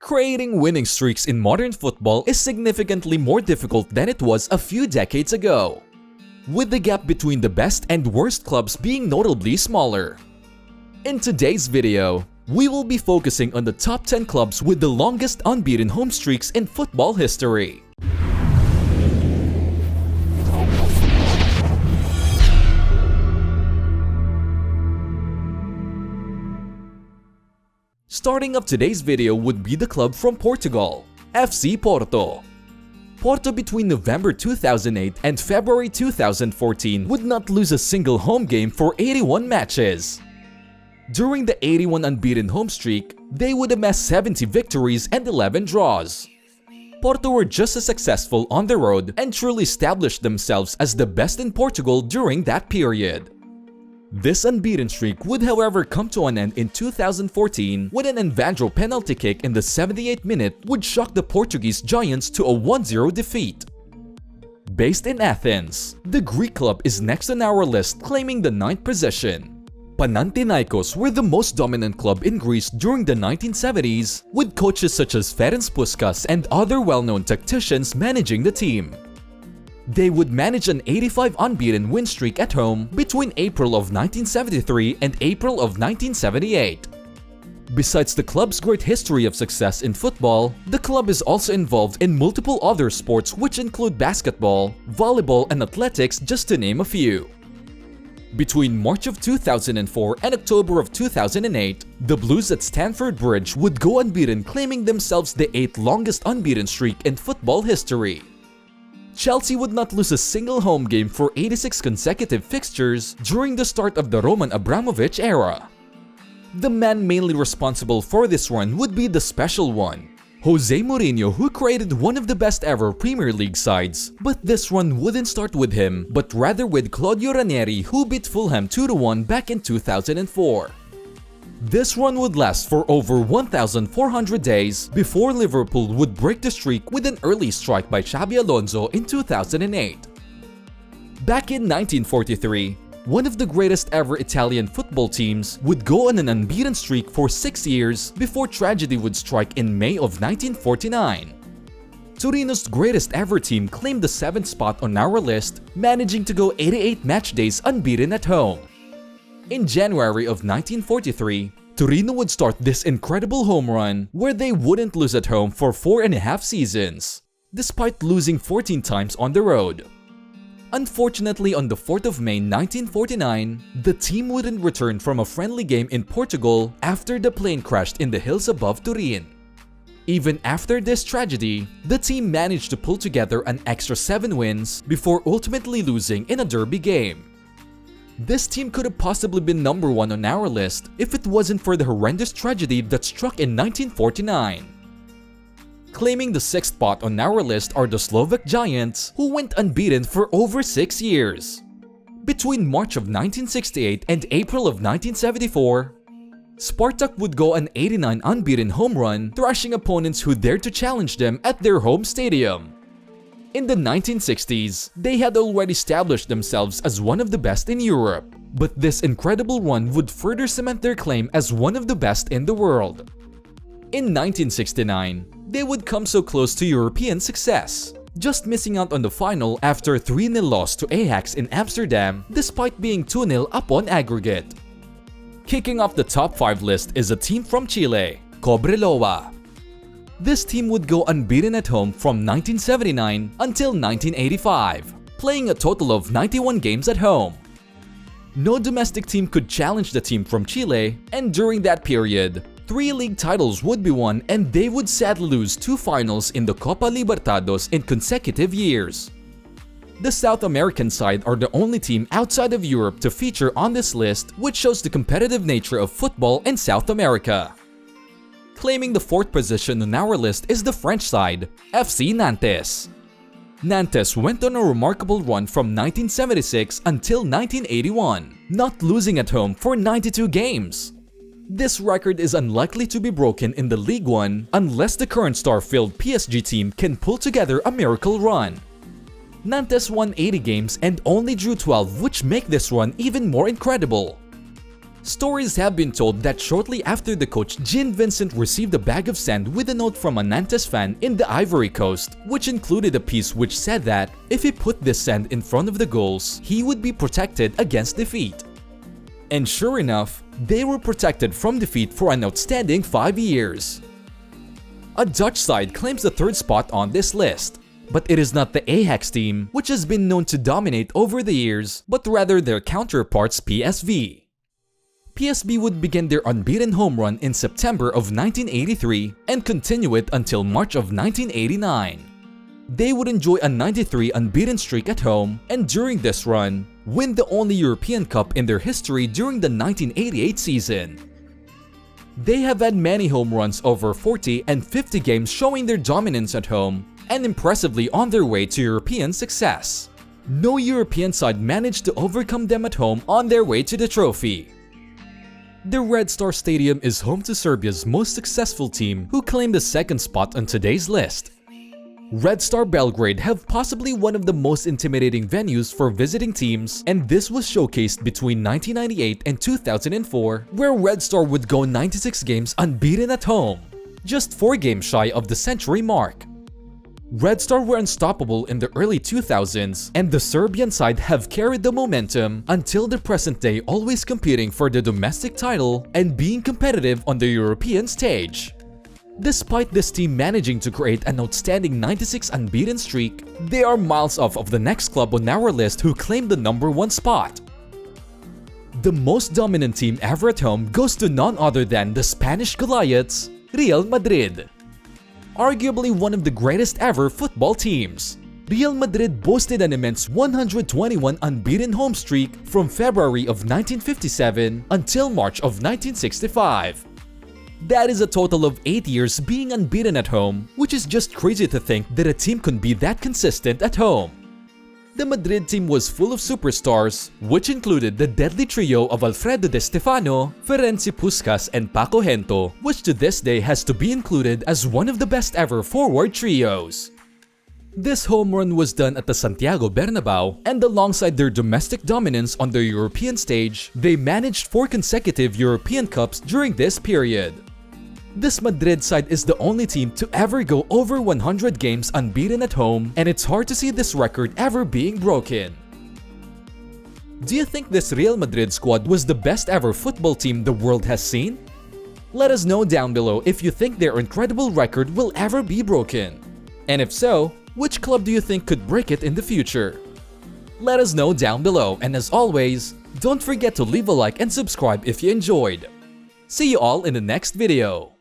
Creating winning streaks in modern football is significantly more difficult than it was a few decades ago, with the gap between the best and worst clubs being notably smaller. In today's video, we will be focusing on the top 10 clubs with the longest unbeaten home streaks in football history. Starting up today's video would be the club from Portugal, FC Porto. Porto between November 2008 and February 2014 would not lose a single home game for 81 matches. During the 81 unbeaten home streak, they would amass 70 victories and 11 draws. Porto were just as successful on the road and truly established themselves as the best in Portugal during that period. This unbeaten streak would however come to an end in 2014 when an Evandro penalty kick in the 78th minute would shock the Portuguese giants to a 1-0 defeat. Based in Athens, the Greek club is next on our list, claiming the 9th position. Panionios were the most dominant club in Greece during the 1970s, with coaches such as Ferenc Puskas and other well-known tacticians managing the team. They would manage an 85 unbeaten win streak at home between April of 1973 and April of 1978. Besides the club's great history of success in football, the club is also involved in multiple other sports which include basketball, volleyball, and athletics, just to name a few. Between March of 2004 and October of 2008, the Blues at Stamford Bridge would go unbeaten, claiming themselves the 8th longest unbeaten streak in football history. Chelsea would not lose a single home game for 86 consecutive fixtures during the start of the Roman Abramovich era. The man mainly responsible for this run would be the special one, Jose Mourinho, who created one of the best ever Premier League sides. But this run wouldn't start with him, but rather with Claudio Ranieri, who beat Fulham 2-1 back in 2004. This run would last for over 1,400 days before Liverpool would break the streak with an early strike by Xabi Alonso in 2008. Back in 1943, one of the greatest ever Italian football teams would go on an unbeaten streak for 6 years before tragedy would strike in May of 1949. Torino's greatest ever team claimed the 7th spot on our list, managing to go 88 match days unbeaten at home. In January of 1943, Torino would start this incredible home run where they wouldn't lose at home for 4.5 seasons, despite losing 14 times on the road. Unfortunately, on the 4th of May 1949, the team wouldn't return from a friendly game in Portugal after the plane crashed in the hills above Turin. Even after this tragedy, the team managed to pull together an extra 7 wins before ultimately losing in a derby game. This team could have possibly been number 1 on our list if it wasn't for the horrendous tragedy that struck in 1949. Claiming the 6th spot on our list are the Slovak Giants, who went unbeaten for over 6 years. Between March of 1968 and April of 1974, Spartak would go an 89 unbeaten home run, thrashing opponents who dared to challenge them at their home stadium. In the 1960s, they had already established themselves as one of the best in Europe, but this incredible run would further cement their claim as one of the best in the world. In 1969, they would come so close to European success, just missing out on the final after a 3-0 loss to Ajax in Amsterdam despite being 2-0 up on aggregate. Kicking off the top 5 list is a team from Chile, Cobreloa. This team would go unbeaten at home from 1979 until 1985, playing a total of 91 games at home. No domestic team could challenge the team from Chile, and during that period, 3 league titles would be won and they would sadly lose 2 finals in the Copa Libertadores in consecutive years. The South American side are the only team outside of Europe to feature on this list, which shows the competitive nature of football in South America. Claiming the 4th position on our list is the French side, FC Nantes. Nantes went on a remarkable run from 1976 until 1981, not losing at home for 92 games. This record is unlikely to be broken in the Ligue 1 unless the current star-filled PSG team can pull together a miracle run. Nantes won 80 games and only drew 12, which make this run even more incredible. Stories have been told that shortly after the coach Jean Vincent received a bag of sand with a note from a Nantes fan in the Ivory Coast, which included a piece which said that if he put this sand in front of the goals, he would be protected against defeat. And sure enough, they were protected from defeat for an outstanding 5 years. A Dutch side claims the third spot on this list, but it is not the Ajax team, which has been known to dominate over the years, but rather their counterparts PSV. PSV would begin their unbeaten home run in September of 1983 and continue it until March of 1989. They would enjoy a 93 unbeaten streak at home, and during this run, win the only European Cup in their history during the 1988 season. They have had many home runs over 40 and 50 games showing their dominance at home, and impressively on their way to European success. No European side managed to overcome them at home on their way to the trophy. The Red Star Stadium is home to Serbia's most successful team, who claimed the second spot on today's list. Red Star Belgrade have possibly one of the most intimidating venues for visiting teams, and this was showcased between 1998 and 2004, where Red Star would go 96 games unbeaten at home, just 4 games shy of the century mark. Red Star were unstoppable in the early 2000s, and the Serbian side have carried the momentum until the present day, always competing for the domestic title and being competitive on the European stage. Despite this team managing to create an outstanding 96 unbeaten streak, they are miles off of the next club on our list who claimed the #1 spot. The most dominant team ever at home goes to none other than the Spanish Goliaths, Real Madrid. Arguably one of the greatest ever football teams, Real Madrid boasted an immense 121 unbeaten home streak from February of 1957 until March of 1965. That is a total of 8 years being unbeaten at home, which is just crazy to think that a team could be that consistent at home. The Madrid team was full of superstars, which included the deadly trio of Alfredo Di Stefano, Ferenc Puskás, and Paco Gento, which to this day has to be included as one of the best ever forward trios. This home run was done at the Santiago Bernabéu, and alongside their domestic dominance on the European stage, they managed 4 consecutive European Cups during this period. This Madrid side is the only team to ever go over 100 games unbeaten at home, and it's hard to see this record ever being broken. Do you think this Real Madrid squad was the best ever football team the world has seen? Let us know down below if you think their incredible record will ever be broken. And if so, which club do you think could break it in the future? Let us know down below, and as always, don't forget to leave a like and subscribe if you enjoyed. See you all in the next video.